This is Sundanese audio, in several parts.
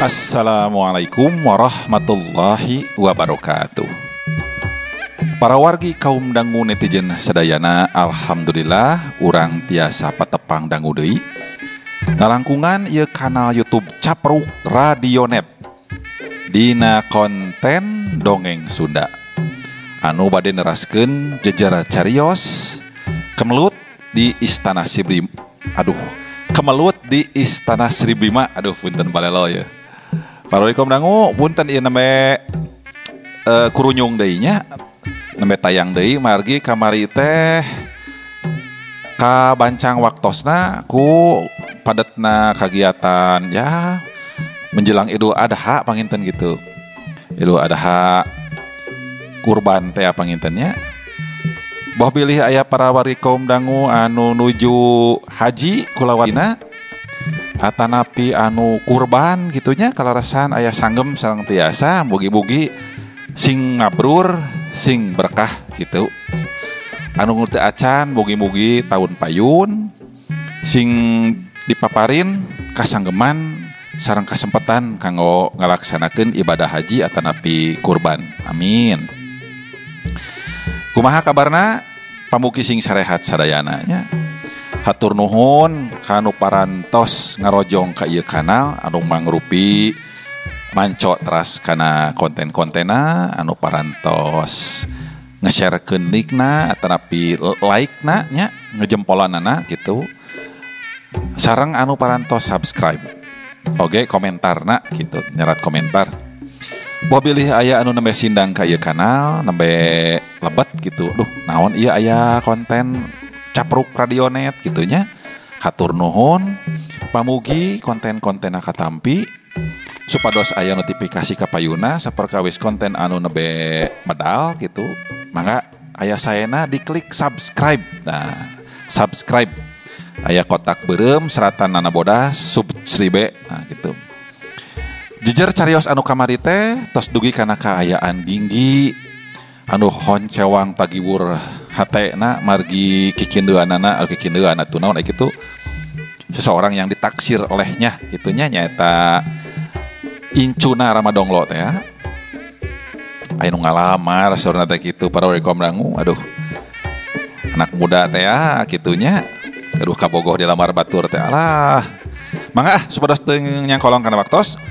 Assalamualaikum warahmatullahi wabarakatuh. Para wargi kaum dangu netizen sadayana, alhamdulillah urang tiasa patepang dangu deui. Nalangkungan ieu kanal YouTube Capruk Radionet dina konten dongeng Sunda. Anu bade neraskeun jejer carios kemelut di Istana Sri Bima. Punten balelo ya. Parorikom dangu punten ieu nembe kurunyung deui nya. Nembe tayang deui margi kamari teh kabancang waktosna ku padetna kagiatan ya menjelang Idul Adha panginten gitu. Idul Adha kurban teh pangintennya. Boh bilih aya para wargi kaum dangu anu nuju haji kulawarina atanapi anu kurban gitunya kalarasan aya sanggem sareng tiasa mugi-mugi sing ngabrur sing berkah gitu. Anu teu acan mugi-mugi tahun payun sing dipaparin kasanggeman sareng kasempatan kanggo ngalaksanakeun ibadah haji atanapi kurban. Amin. Kumaha kabarna pamugi sing sarehat sadayana nya. Hatur nuhun kanu parantos ngarojong ka ieu kanal anu mangrupi manco teras kana konten-kontena anu parantos nge-sharekeun link-na atanapi like-na nya ngejempolanana gitu. Sareng anu parantos subscribe. Oge komentarna gitu, nyerat komentar. Boh bilih aya anu nembe sindang ka ieu kanal, nembe lebet gitu. Duh, naon ieu aya konten Capruk Radionet gitunya. Hatur nuhun pamugi konten-kontena katampi supados aya notifikasi ka payuna saperkawis konten anu nebe medal gitu. Mangga aya saena diklik subscribe. Nah, subscribe. Aya kotak beureum seratan nana bodas subscribe. Nah, gitu. Jejer carios anu kamari teh tos dugi kana kaayaan ginggi anu honcewang pagiwur hatena margi kikindeuanana kikindeuan atuh naon kitu. Seseorang yang ditaksir olehnya gitunya nyaeta incuna Ramadonglo teh ya. Aya nu ngalamar saurna teh kitu para warga dangu. Aduh. Anak muda teh ya kitunya. Aduh kabogoh dilamar batur teh. Alah. Mangga supados teu nyangkolong kana waktos.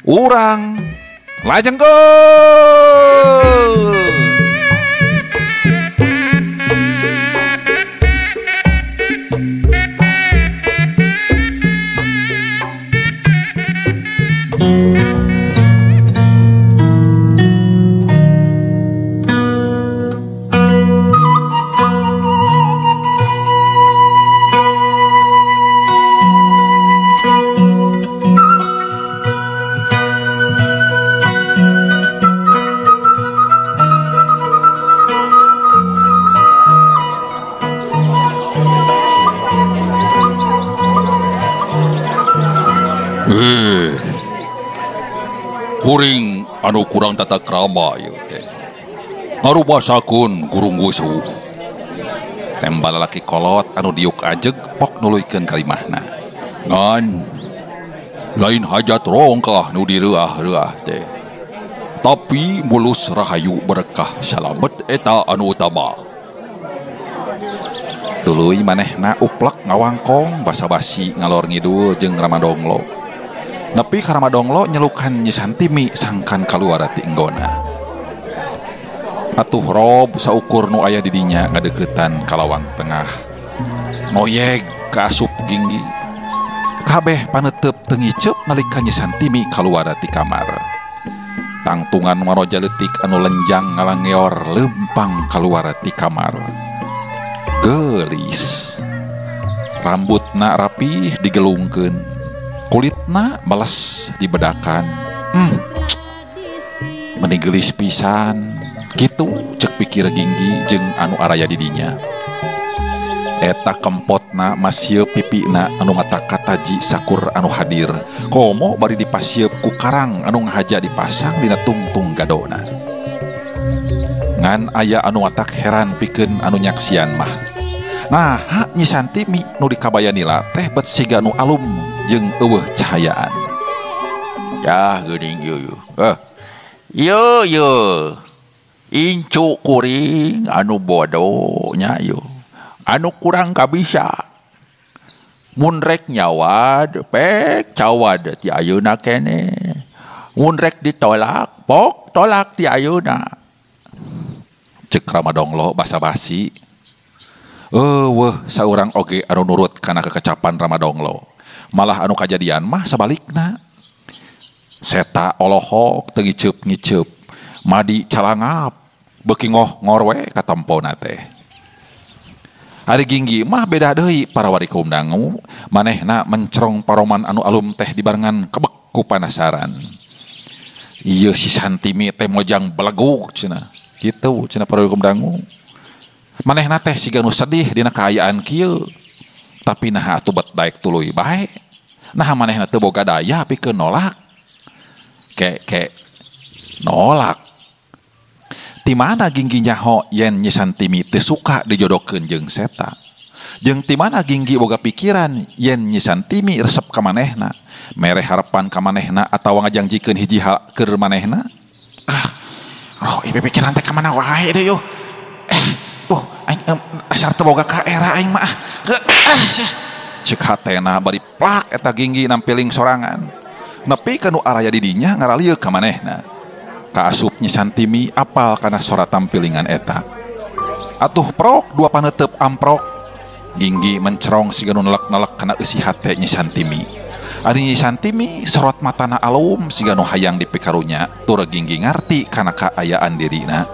Urang lajengkeun. Kuring anu kurang tata krama ieu teh. Ngarumasakeun gurung gusuh. Tembal lalaki kolot anu diuk ajeg pok nuluykeun kalimahna. Ngan lain hajat rongkah nu direuah-reuah teh. Tapi mulus rahayu berkah salamet eta anu utama. Tuluy manehna uplek ngawangkong basa-basi ngalor ngidul jeung Ramadonglo. Nepi ka Ramadonglo nyelukan Nyi Santimi sangkan kaluar ti enggona. Atuh rob saukur nu aya di dinya ngadeuketan ka lawang tengah. Moyeg ka asup ginggi. Kabeh paneuteup teu ngiceup nalika Nyi Santimi kaluar ti kamar. Tangtungan maroja leutik anu lenjang ngalangeor leumpang kaluar ti kamar. Geulis. Rambutna rapih digelungkeun. Kulitna balas dibedakan. Menigelis pisan kitu cek pikir ginggi jeung anu araya di dinya. Eta kempotna masieub pipina anu mata kataji sakur anu hadir. Komo bari dipasieub ku karang anu ngahaja dipasang dina tungtung gadona. Ngan aya anu watak heran pikeun anu nyaksian mah. Nah, Nyi Santimi nu dikabayanila teh bet siga nu alum jeung eueuh cahayaan. Ya geuning ieu. Yo incu kuring anu bodoh nya yo. Anu kurang kabisa. Mun rek nyawad pek cawad ti ayeuna keneh. Mun rek ditolak pok tolak ti ayeuna. Cek Ramadonglo basa-basi. Weuh saurang oge anu nurut kana kekecapan Ramadonglo. Malah anu kajadian mah sabalikna. Seta olohok teu ngiceup madi calangap beuki ngorwe ka tempona teh. Ari Ginggi mah beda deui para wari kaum dangu, manehna mencrong paroman anu alum teh dibarengan kebek ku panasaran. Ieu si Santimi teh mojang beleguk cenah. Kitu cenah para wari kaum dangu. Manehna teh siga nu sedih dina kaayaan kieu. Tapi nah atuh bet daek tuluy bae. Nah manehna teu boga daya pikeun nolak. Kek nolak. Ti mana Ginggi nyaho yen Nyi Santimi teu suka dijodokeun jeung Seta. Jeung ti mana Ginggi boga pikiran yen Nyi Santimi resep ka manehna, mere harapan ka manehna atawa ngajangjikeun hiji hal keur manehna. Ieu pikiran teh ka mana wae deui yo. Aing asar teu boga ka era aing mah. Ceuk hatena bari plak eta Ginggi nampiling sorangan. Nepi ka nu araya di dinya ngaralieu ka manehna. Kaasup Nyi Santimi apal kana sora tampilingan eta. Atuh prok dua paneuteup amprok. Ginggi mencrong siga nu nelek-nelek kana eusi hate Nyi Santimi. Ari Nyi Santimi sorot matana alum siga nu hayang dipikarunya tur Ginggi ngarti kana kaayaan dirina.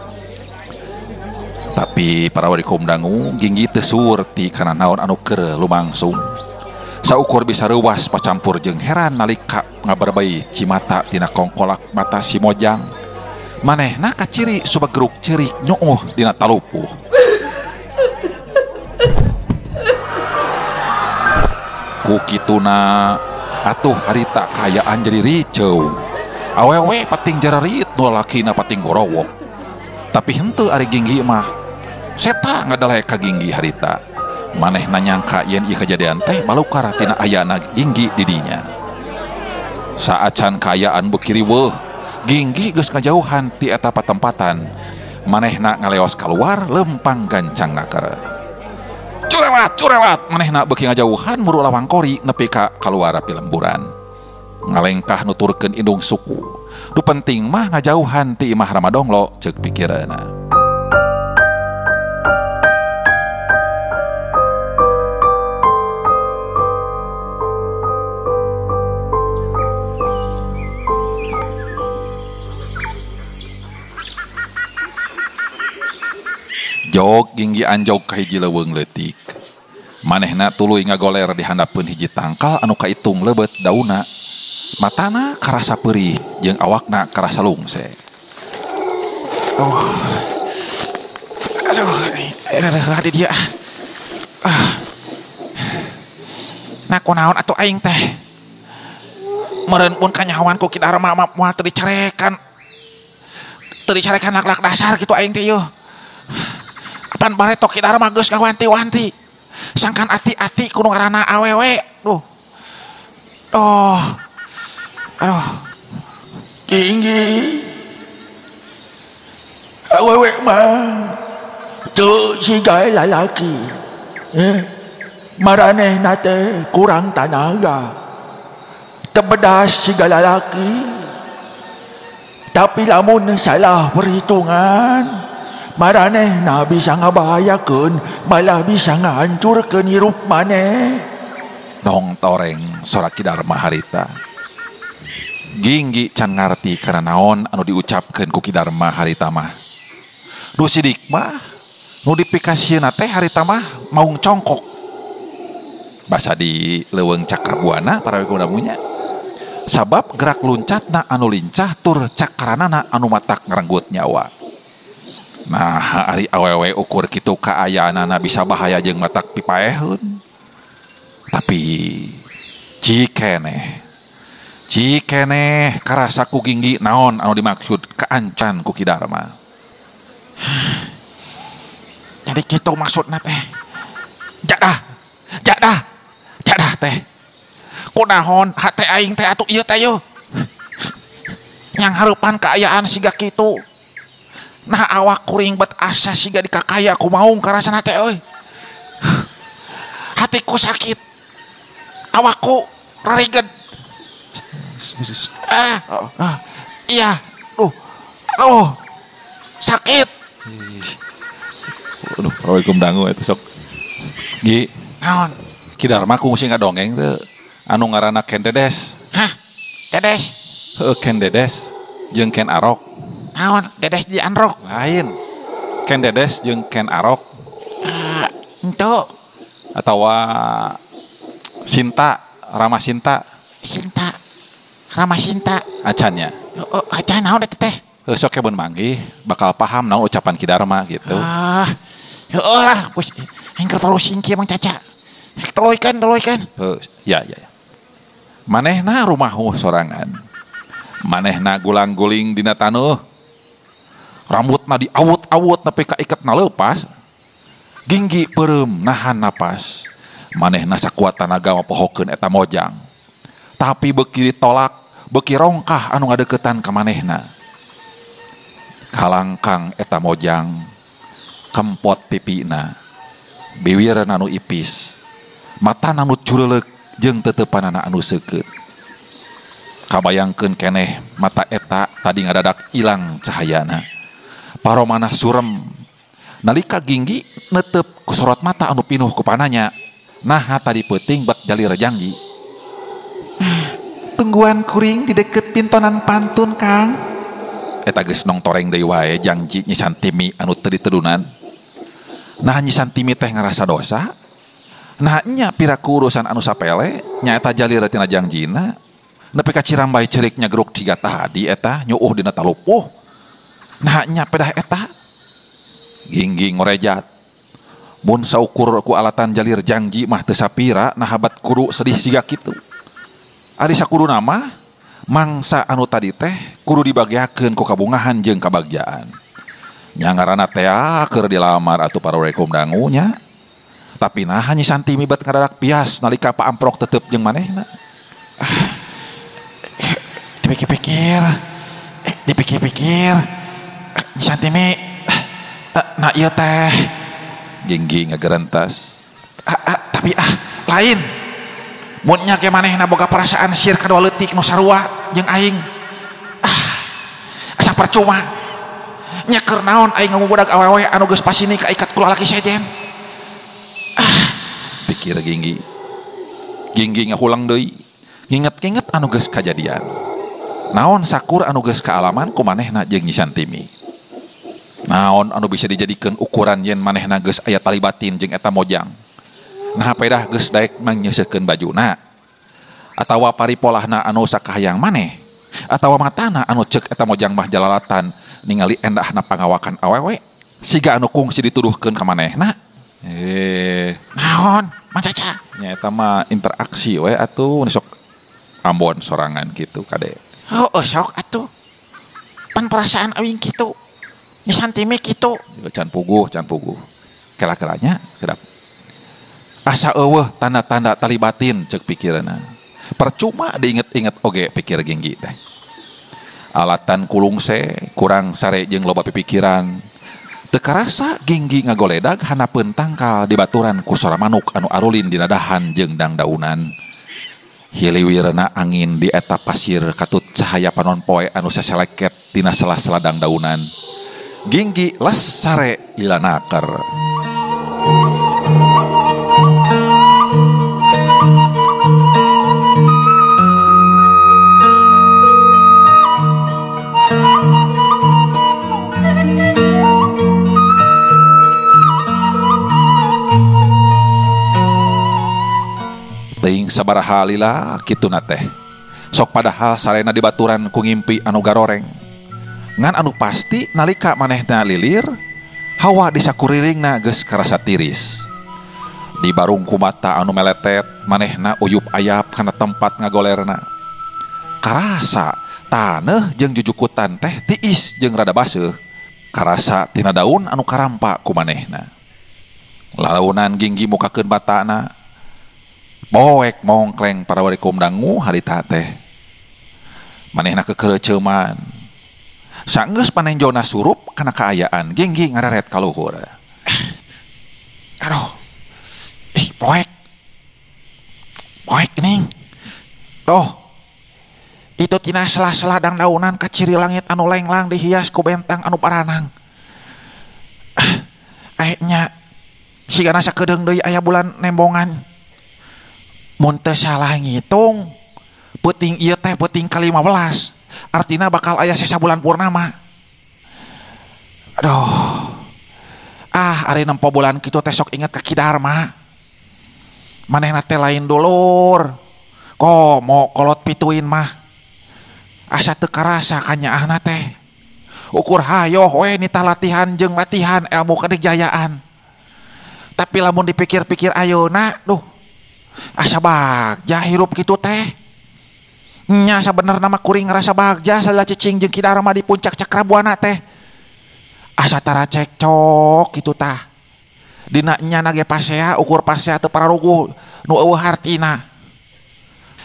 Tapi para wari kaum dangu Ginggi teu surti kana naon anu keur lumangsung. Saukur bisa reuwas pacampur jeung heran nalika ngabarbai cimata tina kongkolak mata si Mojang. Manehna kaciri subageruk ceurik nyuuh dina talupuh. Ku kituna atuh harita kaayaan jadi riceu. Awewe pating jararit nu lalakina pating gorowok. Tapi henteu ari Ginggi mah Seta ngadalek ka Ginggi harita. Manehna nyangka yen ieu kejadian teh balukar tina ayana Ginggi di dinya. Saacan kaayaan beuki riweuh, Ginggi geus kajauhan ti eta patempatan. Manehna ngaleos kaluar lempang gancangna keur. Curelat, manehna beuki ngajauhan muru lawang kori nepi ka kaluar api lemburan. Ngalengkah nuturkeun indung suku. Nu penting mah ngajauhan ti Imah Ramadonglo ceuk pikireuna. Jog Ginggi anjog ka hiji leuweung leutik. Manehna tuluy ngagoler di handapeun hiji tangkal anu kaitung leubet dauna. Matana karasa peurih jeung awakna karasa lungse. Aduh, di dia. Nah kunaon atuh aing teh. Meureun pun kanyahoan ku Ki Dharma moal teu dicarekan. Teu dicarekan lak-lak dasar kitu aing teh yeuh. Pan bare tok Ki Dharma geus ngawanti-wanti. Sangkan ati-ati kudu ngaranna awewe. Aduh. Ginggi. Awewe mah teu sigae lalaki. Maranehna teh kurang tanaga. Tebedas siga lalaki. Tapi lamun salah perhitungan, maranehna bisa ngabahayakeun, malah bisa ngahancurkeun hirup maneh. Dong toreng sora Ki Dharma harita. Ginggi can ngarti kana naon anu diucapkeun ku Ki Dharma harita mah. Du sidik mah nu dipikasieuna teh harita mah maung congkok. Basa di leuweung Cakrabuana para wikudamunya. Sabab gerak luncatna anu lincah tur cakaranana anu matak ngarenggut nyawa. Nah, ari awewe ukur kitu kaayaanana bisa bahaya jeung matak pipaeheun. Tapi cikeneh karasa ku Ginggi naon anu dimaksud kaancan ku Ki Dharma. Jadi kitu maksudna teh. Jadah teh. Kunaon hate aing teh atuh ieu teh yo. yang harupan keayaan siga kitu. Nah awak kuring bet asa siga dikakaya ku maung karasana teh euy. Hatiku sakit. Awakku rariged. Iya. Aduh. Sakit. Aduh, Assalamualaikum dangu eta sok. Gi, Naon? Ki Darma kungsi ngadongeng teu anu ngaranna Ken Dedes. Hah? Dedes. Heuh Ken Dedes jeung Ken Arok. Naon? Dedes di Androk. Lain. Ken Dedes jeung Ken Arok Ento. atawa Sinta, Rama Sinta Sinta. Rama Sinta. acannya. Acan naon eta teh? Heuh sok kebeun manggih bakal paham naon ucapan Ki Darma gitu. Heueuh lah, bos. Engkel parusing kieu Mang Caca. Teloykan. Ya. Manehna rumahuh sorangan. Manehna gulang-guling dina taneuh. Rambutna diawut-awut nepi ka iketna leupas. Ginggi peureum nahan napas. Manehna sakuat tanaga mapohokeun eta mojang. Tapi beuki ditolak, beuki rongkah anu ngadeuketan ka manehna. Kalangkang eta mojang kempot pipina. Biwirna anu ipis. Matana anu cureleuk jeung teutepanana anu seukeut. Kabayangkeun keneh mata eta tadi ngadadak ilang cahayana. Paromana surem. Nalika Ginggi neuteup ku sorot mata anu pinuh ku pananya. Nah tadi peuting bak jalir Janggi. Tungguan kuring di deket pintonan pantun Kang. Eta geus nongtoreng deui wae Jangji Nyi Santimi anu teu ditedunan. Nah Nyi Santimi teh ngarasa dosa. Nah nya piraku urusan anu sapele nyaeta jalir tina Jangjina. Nepi ka Cirambai cerik nyagruk tiga tadi eta nyuuh dina talupuh. Nah nya pedah eta Ginggi ngorejat. Mun saukur ku alatan jalir Jangji mah teu sapira nah habat kudu sedih siga kitu. Ari sakuruna mah mangsa anu tadi teh kudu dibagiakeun ku kabungahan jeung kabagjaan. Nya ngaranna teh keur dilamar atuh Assalamualaikum dangu nya. Tapi nah Nyi Santimi bet ngadadak pias nalika Pak Amprok tetep jeung manehna. Dipikir-pikir Nyi Santimi nah ieu teh Ginggi ngagerentas. tapi lain mun nya ge manehna boga perasaan sieun kadua leutik nu sarua jeung aing asa percuma nya keur naon aing ngamubudag awewe anu geus pasini kaikat ku lalaki sejen. Pikir Ginggi ngahulang deui nginget-nginget anu geus kajadian. Naon sakur anu geus kaalaman ku manehna jeung Nyi Santimi. Naon anu bisa dijadikeun ukuran yen manehna geus aya tali batin jeung eta mojang. Nah pedah geus daek mangyeusekeun bajuna atawa paripolahna anu sakahayang maneh atawa matana anu ceuk eta mojang mah jalalatan ningali endahna pangawakan awewe siga anu kungsi dituduhkeun ka manehna. Naon Mang Caca? Nya eta mah interaksi we atuh sok Ambon sorangan gitu kade. Sok atuh. Pan perasaan aing kitu. Nyi Santimi kitu. Can puguh. Kela-kelanya kedap. Asa eueuh tanda-tanda tali batin ceuk pikireuna. Percuma diinget-inget oge pikir Ginggi teh. Alatan kulungse kurang sare jeung loba pipikiran. Teu karasa Ginggi ngagoledag hanapeun tangkal di baturan ku sora manuk anu arulin dina dahan jeung dangdaunan. Hiliwirna angin di eta pasir katut cahaya panon poe anu saseleket dina sela-sela dangdaunan. Ginggi les sare lila naker. Teuing sabaraha lila kituna teh. Sok padahal sarena di baturan ku ngimpi anu garoreng. Ngan anu pasti nalika manehna lilir, hawa di sakuriringna geus karasa tiris. Di barungku mata anu meletet, manehna uyup ayap kana tempat ngagolerna. Karasa taneuh jeung jujukutan teh tiis jeung rada baseuh. Karasa tina daun anu karampa ku manehna. Lalaunan Ginggi mukakeun batana. Boek mongkleng Assalamualaikum dangu harita teh. Manehna kekeureuceuman. Sanggeus panenjona surup kana kaayaan Ginggi ngareret ka luhur. Aduh. Poek. Poek ning. Tuh. Itu tina sela-sela daunan ka ciri langit anu lenglang dihias ku bentang anu paranang. Akhirnya sigana sakedeung deui aya bulan nembongan. Mun teu salah ngitung, peuting ieu teh peuting ke-15. Artina bakal aya sesa bulan purnama. Aduh. Ari nempo bulan kitu teh sok inget ka Ki Darma. Manehna teh lain dulur. Komo kolot pituin mah. Asa teu karasa kanyaahna teh. Ukur hayoh we nita latihan jeung latihan ilmu kadijayaan. Tapi lamun dipikir-pikir ayeuna, duh. Asa bagja hirup kitu teh. Nya sabenerna mah kuring ngarasa bagja salila cicing jeung Ki Darma di puncak Cakrabuana teh. Asa tara cekcok kitu tah. Dina nya nage pasea ukur pasea teu pararuguh nu eueuh hartina.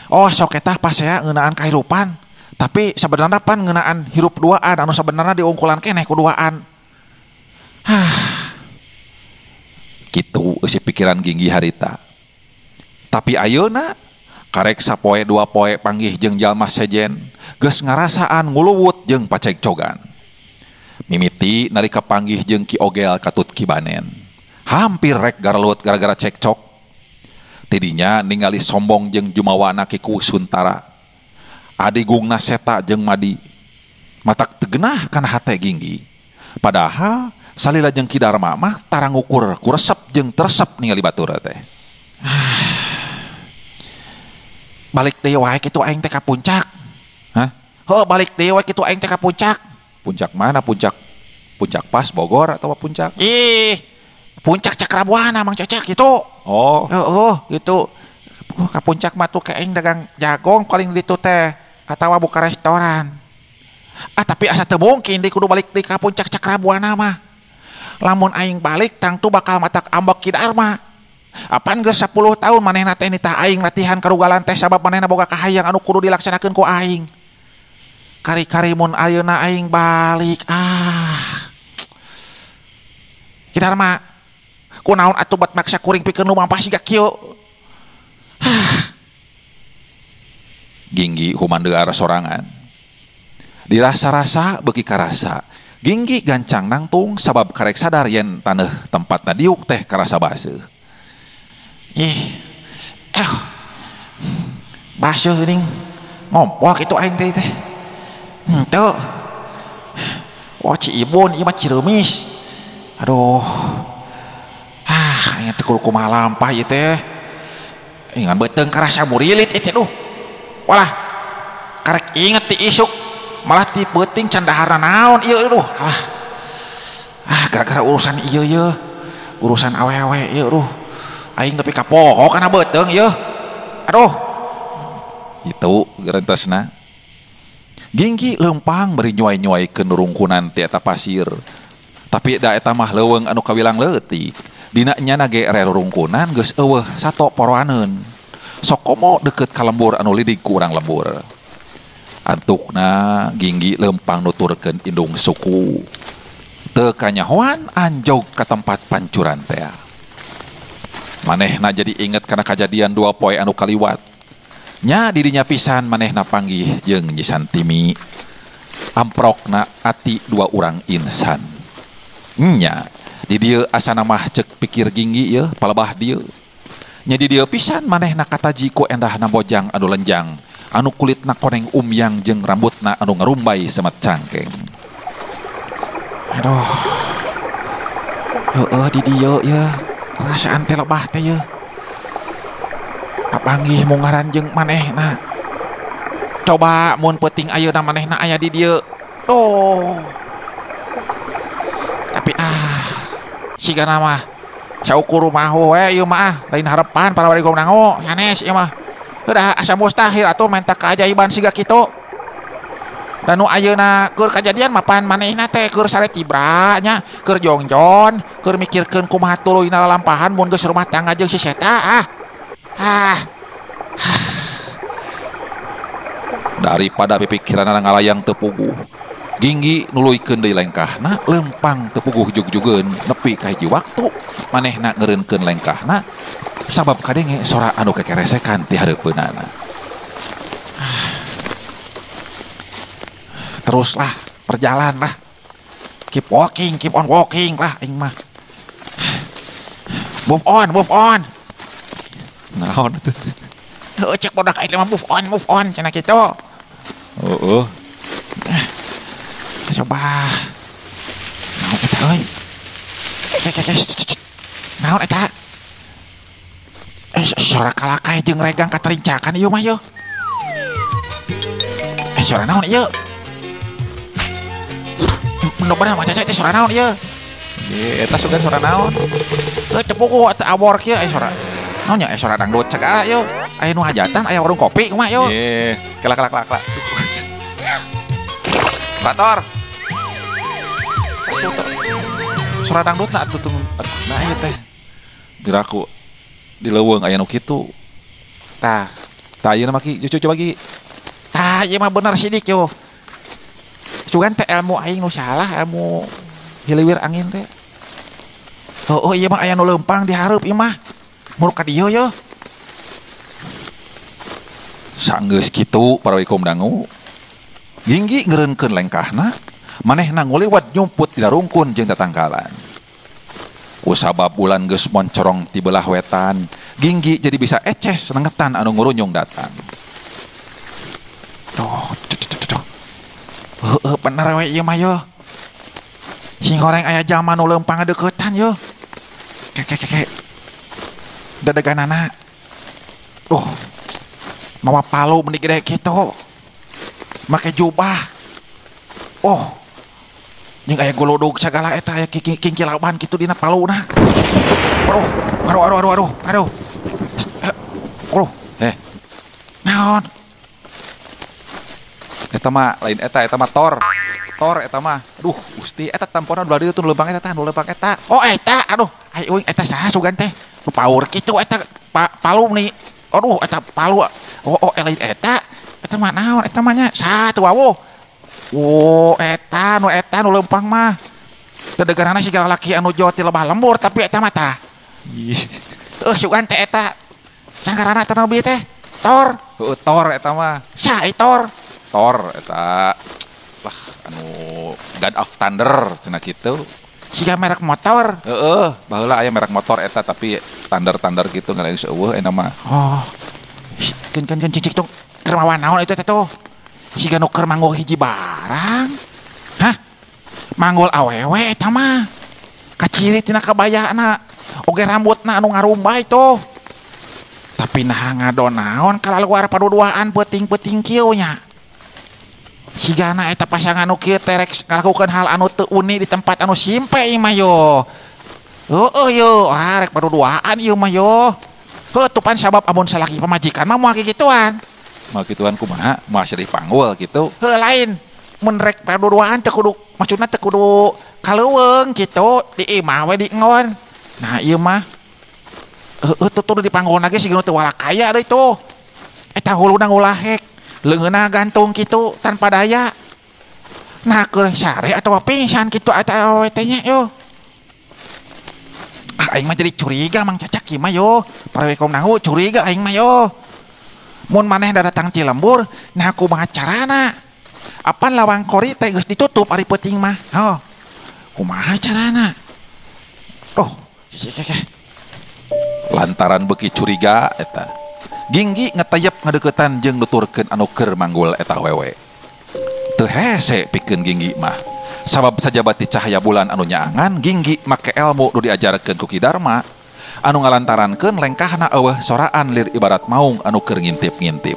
Oh sok eta pasea ngeunaan kahirupan. Tapi sebenarnya pan ngeunaan hirup duaan anu sebenarnya diungkulan keneh ku duaan. Kitu eusi pikiran Ginggi harita. Tapi ayeuna karek sapoe dua poe panggih jeung jalma sejen geus ngarasaan nguluwut jeung pacekcogan. Mimiti nalika panggih jeung Ki Ogel katut Ki Banen. Hampir rek garlut gara-gara cekcok. Tidinya ningali sombong jeung jumawana Ki Kusuntara. Adigungna Seta jeung Madi matak tegenah kana hate Ginggi. Padahal salila jeung Ki Darma mah tara ngukur ku resep jeung teresep ningali batur teh. Balik deui wae kitu aing teh ka puncak. Hah? Heuh balik deui wae kitu aing teh ka puncak. Puncak mana? Puncak Pas Bogor atau puncak? Puncak Cakrabuana Mang Cecek gitu. Oh, gitu. Ka puncak mah tuh kayak aing dagang jagong paling ditu teh atawa buka restoran. Tapi asa teu mungkin deui kudu balik deui ka puncak Cakrabuana mah. Lamun aing balik tangtu bakal matak ambek Ki Darma. Apaan geus 10 tahun manehna teh nitah aing latihan karugalan teh sabab manehna boga kahayang anu kudu dilaksanakeun ku aing. Kari-kari mun ayeuna aing balik. Ki Darma, kunaon atuh bat maksa kuring pikeun nu mampah siga kieu. Ginggi humandeuar sorangan. Dirasa-rasa beuki karasa. Ginggi gancang nangtung sabab karek sadar yen taneuh tempatna diuk teh karasa baseuh. Baseuh ning ngompol kitu aing teh. Henteu. Ciibun ieu mah Ciremis. Aduh. Aya teh kudu kumaha lampah ieu teh. Ingan beuteung karasa murilit ieu teh duh. Walah. Karek inget ti isuk malah ti peuting can daharna naon ieu duh. Gara-gara urusan ieu urusan awewe ieu duh. Aing nepi ka poho kana beuteung ieu. Aduh. Itu gerentesna. Ginggi lempang beri nyuai-nyuaikeun rungkunan ti eta pasir. Tapi da eta mah leuweung anu kawilang leutik. Dina nya nage rerungkunan geus eueuh sato poroaneun. Sok komo deukeut ka lembur anu lidig ku urang lembur. Antukna Ginggi lempang nuturkeun indung suku. Teu kanyahoan anjog ka tempat pancuran teh. Manehna jadi inget kana kajadian 2 poe anu kaliwat. Nya didinya pisan manehna panggih jeung Nyi Santimi. Amprokna ati 2 urang insan. Nya di dieu asana mah cek pikir Ginggi ye palebah dieu. Nya di dieu pisan manehna kataji ku endahna bojang anu lenjang, anu kulitna koneng umyang jeung rambutna anu ngarumbai semet cangkeng. Aduh. Heueuh di dieu ye perasaan teh lebah teh ye. Papanggih mungaran jeung manehna. Coba mun peuting ayeuna manehna aya di dieu. Tapi sigana mah saukur rumahu we ieu mah lain harepan para warga nango nyanes ieu mah. Udah asa mustahil atuh menta keajaiban siga kitu. Dan nu ayeuna keur kajadian mapan manehna teh keur sare tibra nya, keur jongjon, keur mikirkeun kumaha tuluy lalampahan mun geus rumah tangga jeung si Seta. Daripada pipikiran ngalayang teu puguh, Ginggi nuluykeun deui lengkahna lempang teu puguh jug-jugeun nepi ka hiji waktu manehna ngeureunkeun lengkahna sabab kadenge sora anu kekeresekan ti hareupeunana. Teruslah berjalan lah. Keep on walking lah aing mah. Move on. Naon atuh? Heuh cek bodak aing mah move on cenah kitu. Heeh. Coba. Naon eta euy? Naon eta? Suara kalakay jeung regang katerincakan ieu mah yeuh. Suara naon ieu? Bener-bener macam saya suara naon ieu? Eta sugan suara naon? Teu puguh teu abor kieu suara. Naon nya suara dangdut segala ieu. Aya nu hajatan aya warung kopi kumaha yeuh. Kelak. Bator. Suara dangdutna atuh nah ieu teh. Diraku di leuweung aya nu kitu. Tah ayeuna mah ki cucu bagi. Tah ieu mah bener sidik yo. Cugan teh ilmu aing nu salah, ilmu hiliwir angin teh. Oh ieu mah aya nu leumpang di hareup ieu mah. Muruk ka dieu yo. Sanggeus kitu para wikum dangu. Ginggi ngeureunkeun lengkahna, manehna nguliwat nyumput tina rungkun jeung tatangkalan. Kusabab bulan geus moncorong ti belah wetan, Ginggi jadi bisa eces nengetan anu ngurunyung datang. Bener we ieu mah yo. Sing goreng aya jaman nu leumpang deuketan yo. Kek. Dadeganana. Mawa palu meni gede kitu. Make jubah. Jeung aya golodog sagala eta aya kincilauban kitu dina paluna. Aduh. Naon? Eta mah lain eta mah Thor eta mah. Aduh, Gusti eta tampona ulah dieu tuh leumpang eta. Oh eta, aduh, ai euy eta saha sugan teh? Nu paur kitu eta palu nih. Aduh, eta palu. Lain eta mah naon? Eta mah nya saha tuh wawo? Eta nu leumpang mah. Dadegarana sigala laki anu Jawa ti lebah lembur tapi eta mah tah. Sugan teh eta. Sanggarana eta nabi teh? Thor. Thor eta mah. Saha Thor? Thor eta lah anu God of Thunder cenah kitu. Siga merek motor. Baheula aya merek motor eta tapi Thunder gitu ngalain eueuh eta mah. Keun cicik tuh keur mawa naon itu teh tuh? Siga nu keur manggul hiji barang. Hah? Manggul awewe eta mah. Kaciri tina kabayana. Oge rambutna anu ngarumbay tuh. Tapi nah ngadon naon kalaluar paduduaan peuting-peuting kieu nya. Sigana eta pasangan nu kieu terek ngalakukeun hal anu teu uni di tempat anu simpe ieu mah yo. Yo, rek paduduaan ieu mah yo. Tupan sabab amun salaki pamajikan mah moal kigituan. Moal kituan kumaha? Moal seri panggul gitu. Lain. Mun rek paduduaan teu kudu maksudna teu kudu kaleuweung kitu, di imah we di ngon. Nah ieu mah tuh di panggulna ge siga teu walakaya deui tuh. Eta huluna ngulahek. Leungeunna gantung kitu tanpa daya. Nah keur sare atawa pingsan kitu eta awewe teh nya yo. Aing mah jadi curiga Mang Cacak ieu mah yo. Para wikum dangu curiga aing mah yo. Mun maneh datang Cilembur, nah kumaha carana? Apan lawang kori teh geus ditutup ari peuting mah. Kumaha carana? Lantaran beuki curiga eta. Ginggi ngetayep ngadeuketan jeung nuturkeun anu keur manggul eta wewe. Teu hese pikeun Ginggi mah. Sabab sajabati cahaya bulan anu nyaangan, Ginggi make ilmu nu diajarkeun ku Ki Darma anu ngalantarankeun lengkahna eueuh soraan lir ibarat maung anu keur ngintip-ngintip.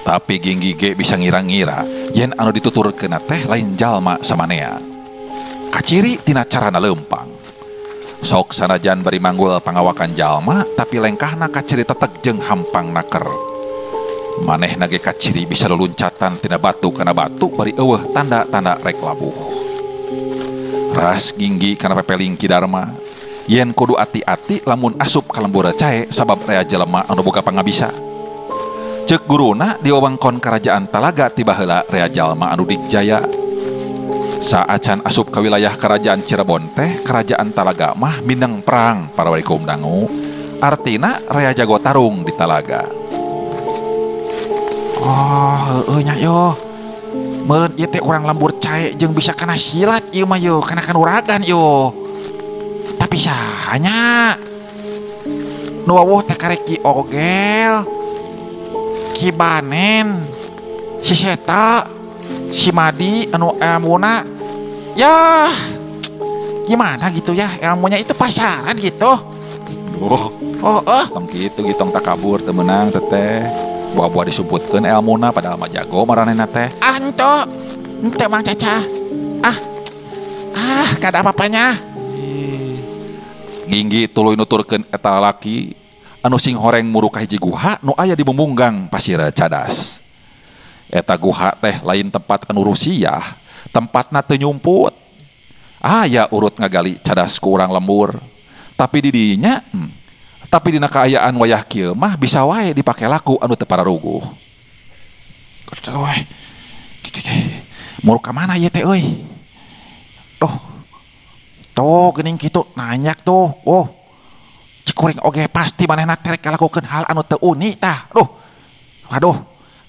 Tapi Ginggi ge bisa ngira-ngira yen anu dituturkeun teh lain jalma samanea. Kaciri tina carana leumpang. Sok sanajan bari manggul pangawakan jalma tapi lengkahna kaciri tetek jeung hampang naker. Manehna ge kaciri bisa leluncatan tina batu kana batu bari eueuh tanda-tanda rek labuh. Ras Ginggi kana pepeling Ki Darma yen kudu ati-ati lamun asup ka lembur cae sabab rea jelema anu boga pangabisa. Cek guruna di wewengkon kerajaan Talaga tiba heula rea jalma anu dikjaya. Saacan asup ka wilayah kerajaan Cirebon teh kerajaan Talaga mah mindeng perang para walikum dangu. Artina rea jago tarung di Talaga. Oh nya yo meureun ieu teh urang lembur cae jeung bisa kana silat ieu mah yo kana kanuragan yo. Tapi sahanya nu wawuh teh karek Ki Ogel, Ki Banen, si Seta, si Madi anu ilmuna ya gimana gitu ya, ilmunya itu pasaran gitu. Tong kitu gitong tak kabur teu meunang teteh. Buah-buah disebutkeun ilmuna padahal mah jago maranehna teh. Ente Mang Caca. Kada apa-apanya. Ginggi tuluy nuturkeun eta lalaki anu sing horeng muru ka hiji guha nu aya di Bumunggang Pasir Cadas. Eta guha teh lain tempat anu rusiah, tempatna teu nyumput. Aya urut ngagali cadas ku urang lembur. Tapi di dinya tapi dina kaayaan wayah kieu mah bisa wae dipake laku anu teu pararuguh. Muru ka mana ieu teh euy? Tuh geuning kitu nanyak tuh. Cikuring oge pasti manehna terek ngalakukeun hal anu teu unik tah. Waduh.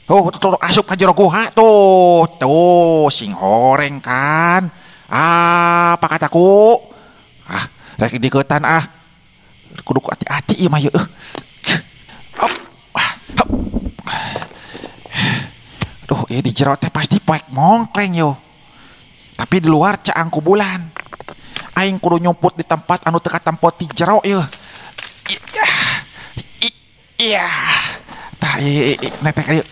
Tuh asup ka jero guha tuh. Tuh sing horeng kan. Apa kataku? Rek dikeutan kudu hati-hati ieu mah yeuh. Duh, ieu di jero teh pasti poek mongkleng yo. Tapi di luar caang ku bulan. Aing kudu nyumput di tempat anu teu katampot di jero ieu. Iya. Tah netek ieu.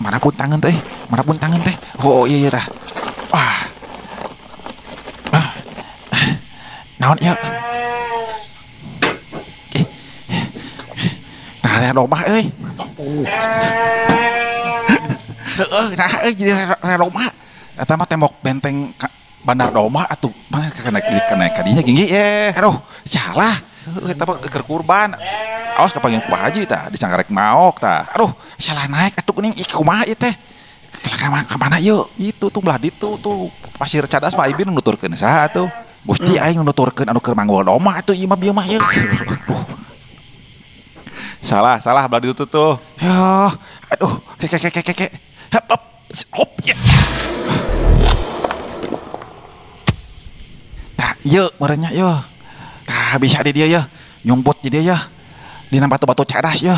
Mana pun tangan teh. Oh iya tah. Naon ieu? Nah, domah euy. Jadi domah. Eta mah tembok benteng Bandar Domah atuh mah kena kadinya ginggi aduh salah eta mah keur kurban. Aos kapanggih ku Haji tah disangkarek maok tah. Aduh salah naik atuh geuning kumaha ieu teh. Ka mana ieu? Itu tuh belah ditu tuh Pasir Cadas mah Ibin nuturkeun saha atuh. Gusti aing nuturkeun anu keur manggul domah atuh ieu mah bieu mah ieu. Salah belah ditu tuh. Yo, aduh ke. Hop ya. Yuk merenya yuk. Tah bisa di dia ya. Nyumput di dia ya. Dina batu-batu cadas ya.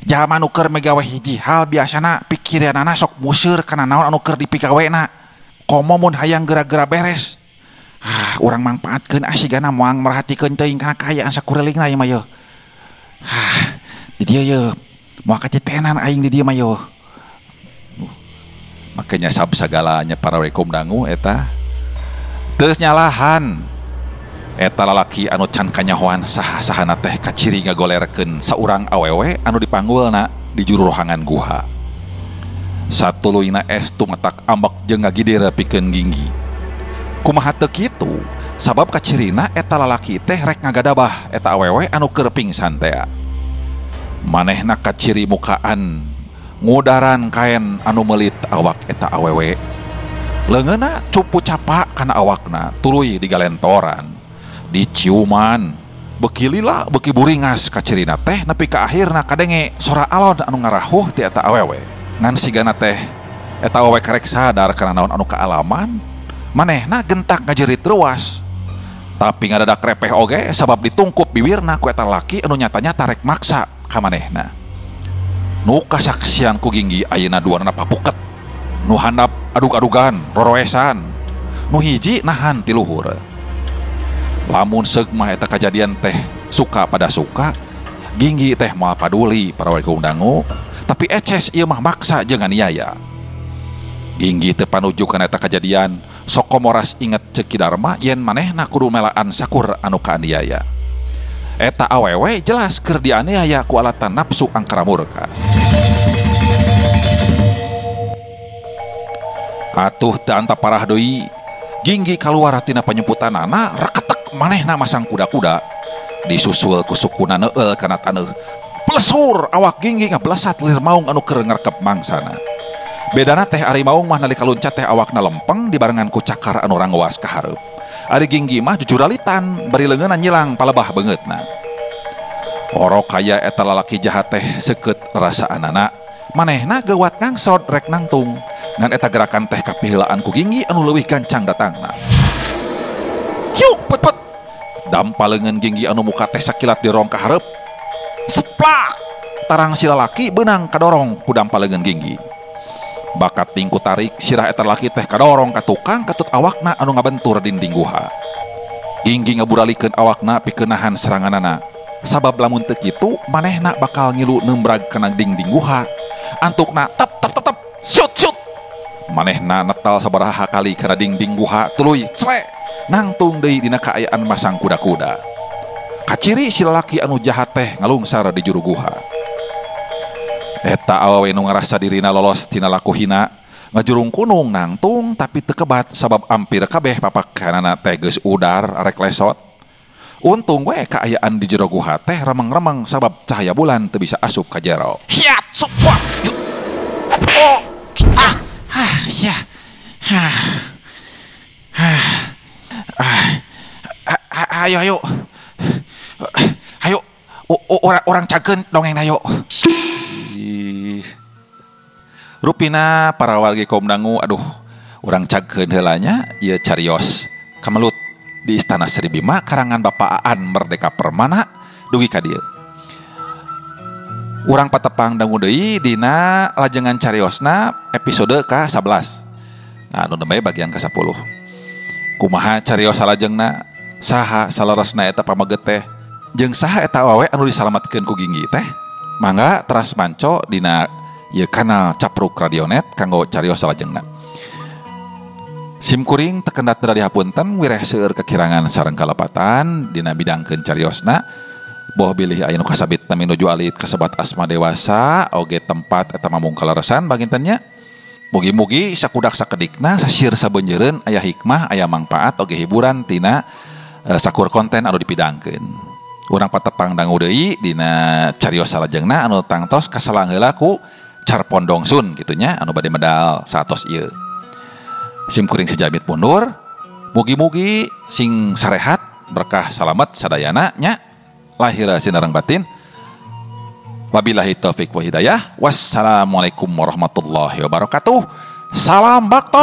Jalma nu keur megawe hiji hal biasana pikiranna sok museur kana naon anu keur dipigawena. Komo mun hayang geura-geura beres. Urang mangpaatkeun asigana moang merhatikeun teuing kana kaayaan sakurelingna ieu mah yeuh. Di dia yeuh. Moal kacitenan aing di dia mah yeuh. Makanya sagalanya para rekom dangu eta terus nyalahan eta lalaki anu can kanyahoan sahana teh kaciri ngagolerkeun saurang awewe anu dipanggulna di juru rohangan guha. Satuluyna es tumatak ambek jeung ngagidir pikeun Ginggi. Kumaha teu kitu? Sabab kacirina eta lalaki teh rek ngagadabah eta awewe anu keur pingsan teh. Manehna kaciri mukaan ngudaran kain anu melit awak eta awewe. Leungeunna cupu capa kana awakna tuluy digalentoran diciuman beuki lila beuki buringas kacirina teh nepi ka akhirna kadenge sora alon anu ngarahuh ti eta awewe ngan sigana teh eta awewe karek sadar kana naon anu kaalaman manehna gentak ngajerit ruas tapi ngadadak repeh oge sabab ditungkup bibirna ku eta laki anu nyatanya tarek maksa ka manehna. Nu kasaksian ku Ginggi ayeuna duana papuket nu handap adug-adugan roroesan nu hiji nahan ti luhur. Lamun seug mah eta kajadian teh suka pada suka Ginggi teh moal paduli para warga dangu tapi eces ieu mah maksa jeung aniaya. Ginggi teu panuju kana eta kajadian sok komoras inget ceuk Ki Darma yen manehna kudu melaan sakur anu kaaniaya. Eta awewe jelas keur dianiaya ku alatan nafsu angkara murka. Atuh teu anta parah deui Ginggi kaluar tina panyemputanana reketek manehna masang kuda-kuda disusul ku sukuna neueul kana taneuh Plesur awak Ginggi ngablesat lir maung anu keur ngarkep mangsana. Bedana teh ari maung mah nalika loncat teh awakna lempeng dibarengan ku cakar anu rangwas ka hareup. Ari Ginggi mah jujuralitan bari leungeunna nyilang palebah beungeutna. Orok kaya eta lalaki jahat teh seukeut rasaanana. Manehna geuwat ngangsod rek nangtung. Ngan eta gerakan teh kapiheulaan ku Ginggi anu leuwih gancang datangna. Hiuk pet. Dampaleungeun Ginggi anu muka teh sakilat dirong ka hareup. Seplak. Tarang si lalaki beunang kadorong ku dampaleungeun Ginggi. Bakat tingku tarik sirah eta laki teh kadorong ka tukang katut awakna anu ngabentur dinding guha. Ginggi ngaburalikeun awakna pikeun nahan seranganana. Sabab lamun teu kitu manehna bakal ngilu nembrag kana dinding guha. Antukna tep shoot. Manehna netel sabaraha kali kana dinding guha tuluy cre nangtung deui dina kaayaan masang kuda-kuda. Kaciri si lalaki anu jahat teh ngalungsar di juru guha. Eta awewe nu ngarasa dirina lolos tina laku hina ngajurung kunung nangtung tapi teu kebat sabab ampir kabeh papakanana teh geus udar arek lesot. Untung we kaayaan di jero guha teh remeng-remeng sabab cahaya bulan teu bisa asup ka jero. Hiat supot. Oh. Ya. Ayo. Ayo. Orang cageun dongeng ayo. Rupina para wargi kaum dangu, aduh, urang cageun heula nya ieu carios kamelut di Istana Sri Bima karangan Bapak Aan Merdeka Permana dugi ka dieu. Urang patepang dangu deui dina lajengan cariosna episode ke-11. Nah, anu nembe bagian ke-10. Kumaha carios salajengna? Saha saleresna eta pamaget teh? Jeung saha eta awewe anu disalametkeun ku Ginggi teh? Mangga teras manco dina ieu kanal Capruk Radionet kanggo carios salajengna. Sim kuring tekendat dari hapunten wireh seueur kekirangan sareng kalepatan dina bidangkeun cariosna. Boh bilih aya nu kasabit minuju alit kasebat asma dewasa oge tempat eta mamung kaleresan bagintennya. Mugi-mugi sakudak sakedikna sasir sabeunjeureun aya hikmah aya mangpaat oge hiburan tina sakur konten anu dipidangkeun. Urang patepang dangu deui dina carios salajengna anu tangtos kasalang heula ku Carpondong Sun gitunya anu bade medal satos ieu. Sim kuring sejamit mundur. Mugi-mugi sing sarehat berkah salamet sadayana nya. Lahir sinareng batin. Wabillahi taufik wa hidayah. Wassalamualaikum warahmatullahi wabarakatuh. Salam baktos.